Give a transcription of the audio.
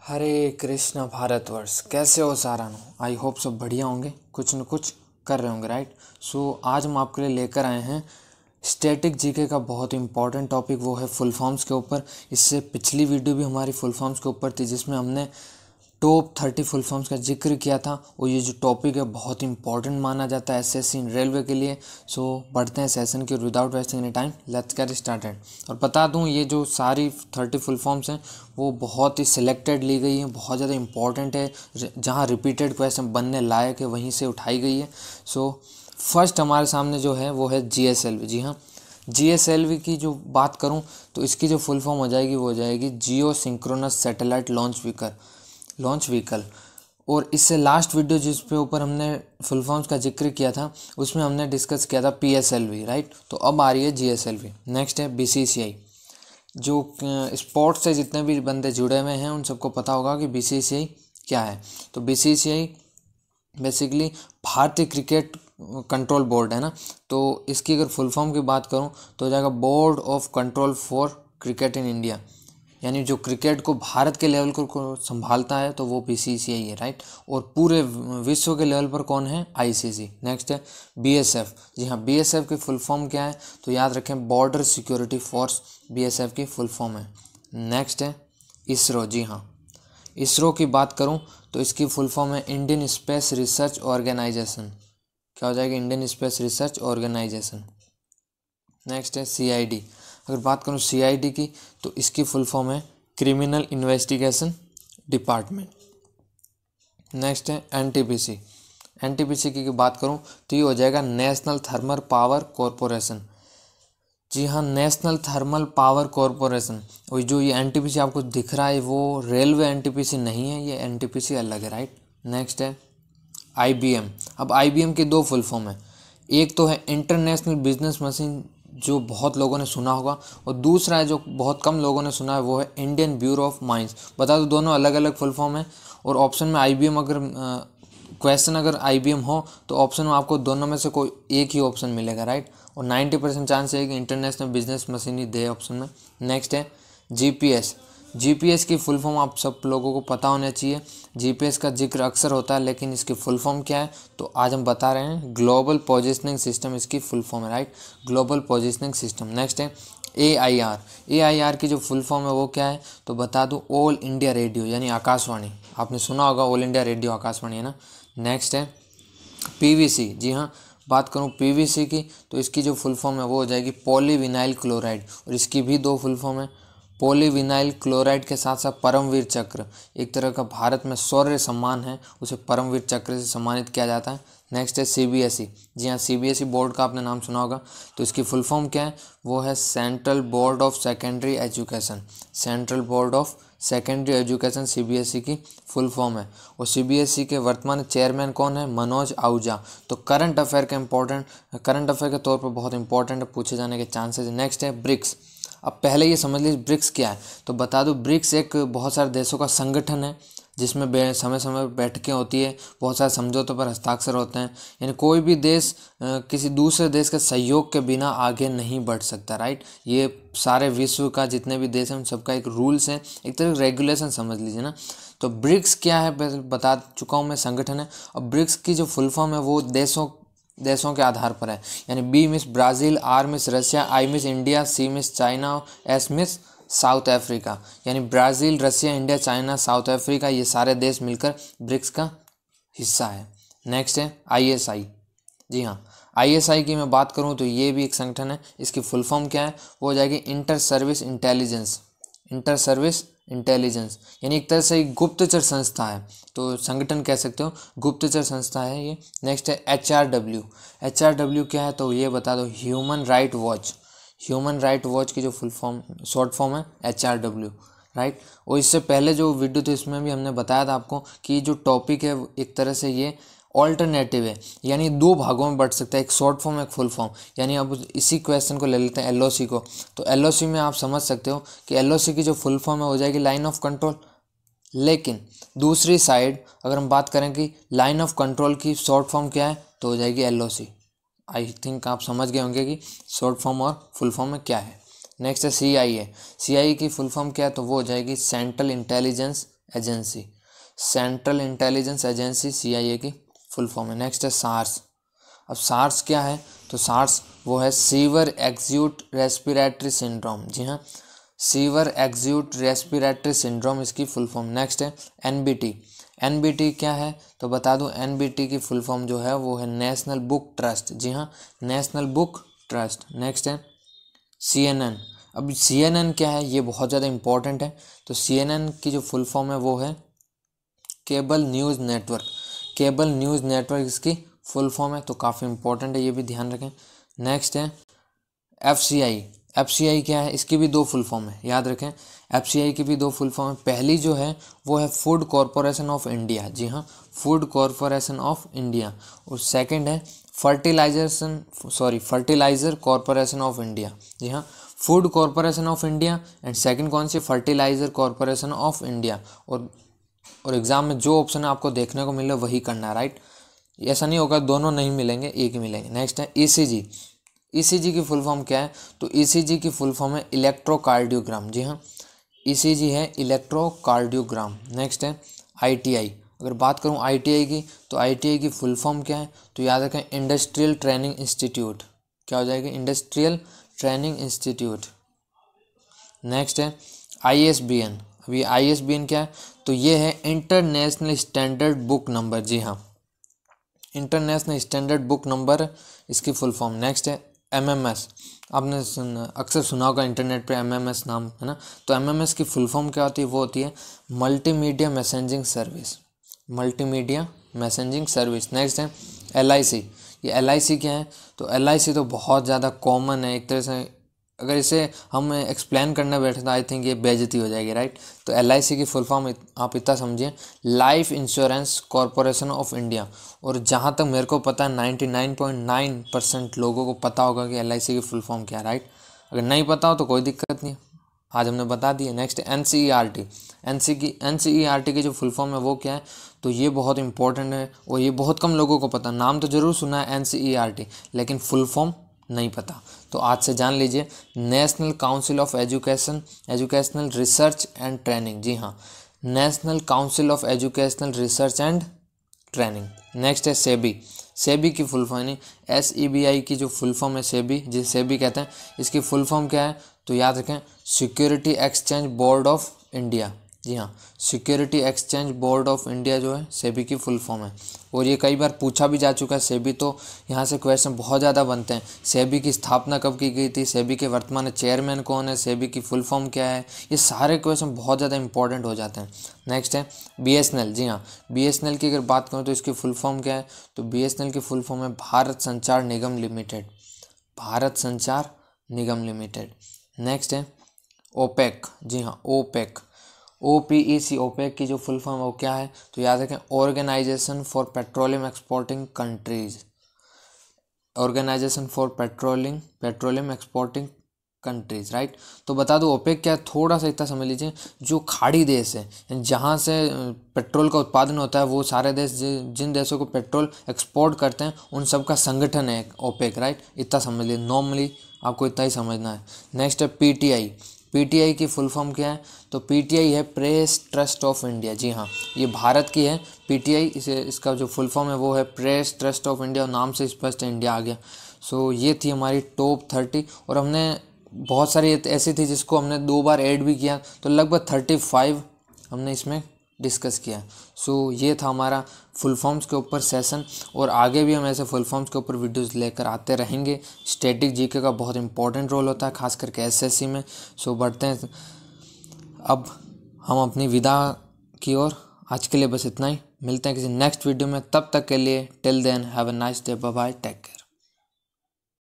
हरे कृष्ण भारतवर्ष। कैसे हो सारानो? I hope सब बढ़िया होंगे, कुछ न कुछ कर रहे होंगे, राइट। सो आज हम आपके लिए लेकर आए हैं स्टैटिक जीके का बहुत इंपॉर्टेंट टॉपिक, वो है फुल फॉर्म्स के ऊपर। इससे पिछली वीडियो भी हमारी फुल फॉर्म्स के ऊपर थी, जिसमें हमने टॉप 30 फुल फॉर्म्स का जिक्र किया था। और ये जो टॉपिक है बहुत इंपॉर्टेंट माना जाता है एसएससी इन रेलवे के लिए। सो बढ़ते हैं सेशन के, without wasting any time let's get started. और बता दूं, ये जो सारी 30 फुल फॉर्म्स हैं वो बहुत ही सिलेक्टेड ली गई हैं, बहुत ज़्यादा इंपॉर्टेंट है, जहाँ रिपीटेड क्वेश्चन बनने लायक है वहीं से उठाई गई है। सो फर्स्ट हमारे सामने जो है वो है जीएसएलवी। जी हाँ, जीएसएलवी की जो बात करूं तो इसकी जो फुल फॉर्म हो जाएगी वो हो जाएगी जियो सिंक्रोनस सैटेलाइट लॉन्च व्हीकल। और इससे लास्ट वीडियो जिस पे ऊपर हमने फुल फॉर्म्स का जिक्र किया था उसमें हमने डिस्कस किया था पीएसएलवी, राइट। तो अब आ रही है जीएसएलवी। नेक्स्ट है बीसीसीआई। जो स्पोर्ट्स से जितने भी बंदे जुड़े हुए हैं उन सबको पता होगा कि बीसीसीआई क्या है। तो बीसीसीआई बेसिकली भारतीय क्रिकेट कंट्रोल बोर्ड है ना। तो इसकी अगर फुल फॉर्म की बात करूं तो हो जाएगा board of control for cricket in India. यानी जो क्रिकेट को भारत के लेवल को संभालता है तो वो बीसीसीआई है, राइट। और पूरे विश्व के लेवल पर कौन है? आईसीसी। नेक्स्ट है बीएसएफ। जी हाँ, बीएसएफ की फुल फॉर्म क्या है? तो याद रखें, बॉर्डर सिक्योरिटी फोर्स बीएसएफ की फुल फॉर्म है। नेक्स्ट है इसरो। जी हाँ, इसरो की बात करूं तो इसकी फुल फॉर्म है इंडियन स्पेस रिसर्च ऑर्गेनाइजेशन। क्या हो जाएगा? Indian Space Research Organisation. Next है सीआईडी। अगर बात करूं सीआईडी की तो इसकी फुल फॉर्म है क्रिमिनल इन्वेस्टिगेशन डिपार्टमेंट। नेक्स्ट है एनटीपीसी। एनटीपीसी की बात करूं तो ये हो जाएगा नेशनल थर्मल पावर कॉरपोरेशन। जी हाँ, नेशनल थर्मल पावर कॉरपोरेशन। और जो ये एनटीपीसी आपको दिख रहा है वो रेलवे एनटीपीसी नहीं है, ये एनटीपीसी अलग है, राइट। नेक्स्ट है आईबीएम। अब आईबीएम की दो फुल फॉर्म है, एक तो है इंटरनेशनल बिजनेस मशीन जो बहुत लोगों ने सुना होगा, और दूसरा है जो बहुत कम लोगों ने सुना है वो है इंडियन ब्यूरो ऑफ माइंस। बता दो दोनों अलग अलग फुल फॉर्म है। और ऑप्शन में आईबीएम, अगर क्वेश्चन अगर आईबीएम हो तो ऑप्शन में आपको दोनों में से कोई एक ही ऑप्शन मिलेगा, राइट। और 90% चांस है कि इंटरनेशनल बिजनेस मशीन ही दे ऑप्शन में। नेक्स्ट है जीपीएस। जीपीएस की फुल फॉर्म आप सब लोगों को पता होना चाहिए। जीपीएस का जिक्र अक्सर होता है, लेकिन इसकी फुल फॉर्म क्या है तो आज हम बता रहे हैं, ग्लोबल पोजिशनिंग सिस्टम इसकी फुल फॉर्म है, right. Global positioning system. Next है एआईआर। एआईआर की जो फुल फॉर्म है वो क्या है तो बता दूं, ऑल इंडिया रेडियो यानी आकाशवाणी। आपने सुना होगा ऑल इंडिया रेडियो आकाशवाणी, है ना। नेक्स्ट है पीवीसी। जी हाँ, बात करूँ पीवीसी की तो इसकी जो फुल फॉर्म है वो हो जाएगी पॉलीविनाइल क्लोराइड। और इसकी भी दो फुल फॉर्म है, पॉलीविनाइल क्लोराइड के साथ साथ परमवीर चक्र। एक तरह का भारत में शौर्य सम्मान है, उसे परमवीर चक्र से सम्मानित किया जाता है। नेक्स्ट है सीबीएसई। जी हाँ, सीबीएसई बोर्ड का आपने नाम सुना होगा। तो इसकी फुल फॉर्म क्या है वो है central board of secondary education. Central board of secondary education CBSE की फुल फॉर्म है। और सीबीएसई के वर्तमान चेयरमैन कौन है? मनोज आहूजा। तो करंट अफेयर के तौर पर बहुत इंपॉर्टेंट पूछे जाने के चांसेस। नेक्स्ट है ब्रिक्स। अब पहले ये समझ लीजिए ब्रिक्स क्या है। तो बता दूं, ब्रिक्स एक बहुत सारे देशों का संगठन है जिसमें समय समय पर बैठकें होती है, बहुत सारे समझौतों पर हस्ताक्षर होते हैं। यानी कोई भी देश किसी दूसरे देश के सहयोग के बिना आगे नहीं बढ़ सकता, राइट। ये सारे विश्व का जितने भी देश हैं उन सबका एक रूल्स है, एक तरह रेगुलेशन समझ लीजिए ना। तो ब्रिक्स क्या है बता चुका हूँ मैं, संगठन है। और ब्रिक्स की जो फुल फॉर्म है वो देशों के आधार पर है। यानी B miss Brazil, R miss Russia, I miss India, C miss China, S miss South Africa. यानी Brazil, Russia, India, China, South Africa, ये सारे देश मिलकर ब्रिक्स का हिस्सा है। नेक्स्ट है आईएसआई। जी हाँ, आईएसआई की मैं बात करूँ तो ये भी एक संगठन है। इसकी फुल फॉर्म क्या है वो हो जाएगी इंटर सर्विस इंटेलिजेंस। यानी एक तरह से एक गुप्तचर संस्था है, तो संगठन कह सकते हो, गुप्तचर संस्था है ये। नेक्स्ट है एचआरडब्ल्यू क्या है तो ये बता दो, ह्यूमन राइट वॉच की जो फुल फॉर्म शॉर्ट फॉर्म है एचआरडब्ल्यू, राइट। और इससे पहले जो वीडियो थी इसमें भी हमने बताया था आपको कि जो टॉपिक है एक तरह से ये ऑल्टरनेटिव है, यानी दो भागों में बढ़ सकता है, एक शॉर्ट फॉर्म एक फुल फॉर्म। यानी अब इसी क्वेश्चन को ले लेते हैं एलओसी को। तो एलओसी में आप समझ सकते हो कि एलओसी की जो फुल फॉर्म है हो जाएगी लाइन ऑफ कंट्रोल। लेकिन दूसरी साइड अगर हम बात करें कि लाइन ऑफ कंट्रोल की शॉर्ट फॉर्म क्या है तो हो जाएगी एलओसी। आई थिंक आप समझ गए होंगे कि शॉर्ट फॉर्म और फुल फॉर्म में क्या है। नेक्स्ट है सीआईए। सीआईए की फुल फॉर्म क्या है तो वो हो जाएगी central intelligence agency, central intelligence agency CIA की फुल फॉर्म है। नेक्स्ट है सार्स। अब सार्स क्या है, तो सार्स वो है सीवर एक्यूट रेस्पिरेटरी सिंड्रोम। जी हाँ, सीवर एक्यूट रेस्पिरेटरी सिंड्रोम इसकी फुल फॉर्म। नेक्स्ट है NBT। NBT क्या है, तो बता दूं NBT की फुल फॉर्म जो है वो है नेशनल बुक ट्रस्ट। जी हाँ, नेशनल बुक ट्रस्ट। नेक्स्ट है CNN। अब CNN क्या है, ये बहुत ज़्यादा इंपॉर्टेंट है। तो CNN की जो फुल फॉर्म है वो है cable news network. Cable news network इसकी फुल फॉर्म है, तो काफ़ी इंपॉर्टेंट है, ये भी ध्यान रखें। नेक्स्ट है FCI। FCI क्या है, इसकी भी दो फुल फॉर्म है, याद रखें। FCI की भी दो फुल फॉर्म है। पहली जो है वो है फूड कॉरपोरेशन ऑफ इंडिया। जी हाँ, फूड कॉरपोरेशन ऑफ इंडिया। और सेकंड है फर्टिलाइज़र कॉरपोरेशन ऑफ इंडिया। जी हाँ, food corporation of India and second कौन सी, फर्टिलाइज़र कॉरपोरेशन ऑफ इंडिया। और एग्ज़ाम में जो ऑप्शन आपको देखने को मिले वही करना है, राइट। ऐसा नहीं होगा दोनों नहीं मिलेंगे, एक ही मिलेंगे। नेक्स्ट है ECG। ECG की फुल फॉर्म क्या है, तो ECG की फुल फॉर्म है इलेक्ट्रोकार्डियोग्राम। जी हाँ, ECG है इलेक्ट्रोकार्डियोग्राम। नेक्स्ट है ITI। अगर बात करूँ ITI की, तो ITI की फुल फॉर्म क्या है, तो याद रखें इंडस्ट्रियल ट्रेनिंग इंस्टीट्यूट। क्या हो जाएगा, इंडस्ट्रियल ट्रेनिंग इंस्टीट्यूट। नेक्स्ट है ISBN। अभी ISBN क्या है, तो ये है इंटरनेशनल स्टैंडर्ड बुक नंबर। जी हाँ, इंटरनेशनल स्टैंडर्ड बुक नंबर इसकी फुल फॉर्म। नेक्स्ट है MMS। आपने अक्सर सुना होगा इंटरनेट पे MMS नाम, है ना। तो MMS की फुल फॉर्म क्या होती है, वो होती है multimedia messaging service. Multimedia messaging service. Next है LIC। ये LIC क्या है, तो LIC तो बहुत ज़्यादा कॉमन है एक तरह से। अगर इसे हम एक्सप्लेन करने बैठे तो आई थिंक ये बेइज्जती हो जाएगी, राइट। तो LIC की फुल फॉर्म आप इतना समझिए, life insurance corporation of India. और जहाँ तक मेरे को पता है 99.9% लोगों को पता होगा कि LIC की फुल फॉर्म क्या है, राइट। अगर नहीं पता हो तो कोई दिक्कत नहीं, आज हमने बता दिया। Next NCERT। NCERT की जो फुल फॉर्म है वो क्या है, तो ये बहुत इंपॉर्टेंट है और ये बहुत कम लोगों को पता। नाम तो ज़रूर सुना है NCERT, लेकिन फुल फॉर्म नहीं पता। तो आज से जान लीजिए, national council of educational research and training. जी हाँ, national council of educational research and training. Next है सेबी की फुल फॉर्म यानी SEBI की जो फुल फॉर्म है सेबी, जिसे सेबी कहते हैं, इसकी फुल फॉर्म क्या है, तो याद रखें security exchange board of India. जी हाँ, security exchange board of India जो है सेबी की फुल फॉर्म है। और ये कई बार पूछा भी जा चुका है सेबी, तो यहाँ से क्वेश्चन बहुत ज़्यादा बनते हैं। सेबी की स्थापना कब की गई थी, सेबी के वर्तमान चेयरमैन कौन है, सेबी की फुल फॉर्म क्या है, ये सारे क्वेश्चन बहुत ज़्यादा इंपॉर्टेंट हो जाते हैं। नेक्स्ट है BSNL। जी हाँ, BSNL की अगर बात करूँ तो इसकी फुल फॉर्म क्या है, तो BSNL की फुल फॉर्म है भारत संचार निगम लिमिटेड। भारत संचार निगम लिमिटेड। नेक्स्ट है OPEC। जी हाँ, OPEC ओपेक की जो फुल फॉर्म है वो क्या है, तो याद रखें Organisation for Petroleum Exporting Countries. Organisation for Petroleum Exporting Countries, right. तो बता दो ओपेक क्या है, थोड़ा सा इतना समझ लीजिए। जो खाड़ी देश है जहाँ से पेट्रोल का उत्पादन होता है, वो सारे देश जिन देशों को पेट्रोल एक्सपोर्ट करते हैं उन सब का संगठन है ओपेक, राइट। इतना समझ लीजिए, नॉर्मली आपको इतना ही समझना है। नेक्स्ट है PTI की फुल फॉर्म क्या है, तो PTI है प्रेस ट्रस्ट ऑफ इंडिया। जी हाँ, ये भारत की है PTI। इसका जो फुल फॉर्म है वो है प्रेस ट्रस्ट ऑफ इंडिया, नाम से स्पष्ट इंडिया आ गया। सो ये थी हमारी टॉप 30, और हमने बहुत सारी ऐसी थी जिसको हमने 2 बार ऐड भी किया, तो लगभग 35 हमने इसमें डिस्कस किया। सो ये था हमारा फुल फॉर्म्स के ऊपर सेशन, और आगे भी हम ऐसे फुल फॉर्म्स के ऊपर वीडियोस लेकर आते रहेंगे। स्टैटिक जीके का बहुत इंपॉर्टेंट रोल होता है, खास करके SSC में। सो बढ़ते हैं अब हम अपनी विदा की ओर। आज के लिए बस इतना ही, मिलते हैं किसी नेक्स्ट वीडियो में, तब तक के लिए till then have a nice day, bye bye, take care.